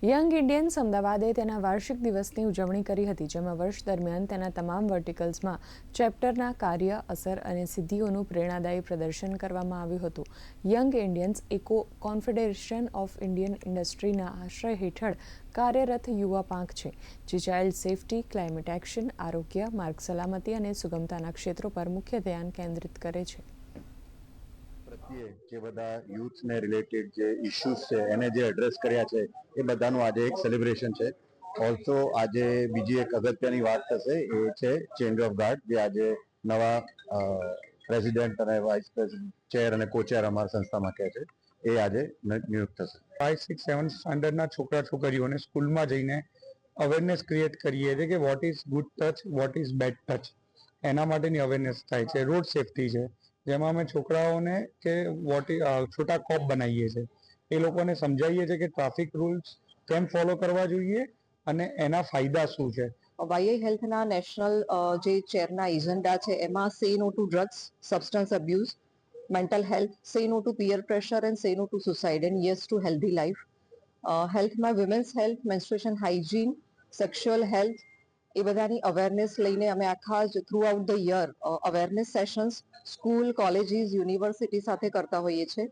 Young Indians અમદાવાદે તેના વાર્ષિક દિવસની ઉજવણી કરી હતી, જેમાં વર્ષ દરમિયાન તેના તમામ વર્ટિકલ્સમાં ચેપ્ટરના કાર્ય, અસર અને સિદ્ધિઓનું પ્રેરણાદાયી પ્રદર્શન કરવામાં આવ્યું હતું. Young Indians eco confederation of Indian ઇન્ડસ્ટ્રીના આશ્રય હેઠળ કાર્યરત યુવા પાંખ છે, જે ચાઇલ્ડ સેફટી, ક્લાઇમેટ એક્શન, આરોગ્ય, માર્ગ સલામતી અને સુગમતાના ક્ષેત્રો પર મુખ્ય ધ્યાન કેન્દ્રિત કરે છે. જે બધા યુથને રિલેટેડ જે ઇશ્યુઝ છે એને જે એડ્રેસ કર્યા છે એ બધાનું આજે એક સેલિબ્રેશન છે. ઓલ્સો આજે બીજી એક અગત્યની વાત થશે, એ છે ચેન્જ ઓફ ગાર્ડ, જે આજે નવા પ્રેસિડેન્ટ અને વાઇસ પ્રેસિડેન્ટ, ચેર અને કોચેર અમારા સંસ્થામાં કહે છે, એ આજે નિયુક્ત થશે. 5, 6, 7 સ્ટાન્ડર્ડના છોકરા છોકરીઓને સ્કૂલમાં જઈને અવેરનેસ ક્રિએટ કરીએ છીએ કે what is good touch, what is bed touch, એના માટેની અવેરનેસ થાય છે. રોડ સેફટી છે, જેમાં અમે છોકરાઓને કે છોટા કોપ બનાવીએ છીએ, એ લોકોને સમજાવીએ છીએ કે ટ્રાફિક રૂલ્સ કેમ ફોલો કરવા જોઈએ અને એના ફાયદા શું છે. વાયઆઈ હેલ્થના નેશનલ જે ચેરના એજન્ડા છે એમાં say no to drugs, substance abuse, mental health, say no to peer pressure and say no to suicide and yes to healthy life. હેલ્થમાં women's health, menstruation hygiene, sexual health, એ બધાની awareness લઈને અમે આખા જ throughout the year awareness sessions school, colleges, university સાથે કરતા હોઈએ છીએ.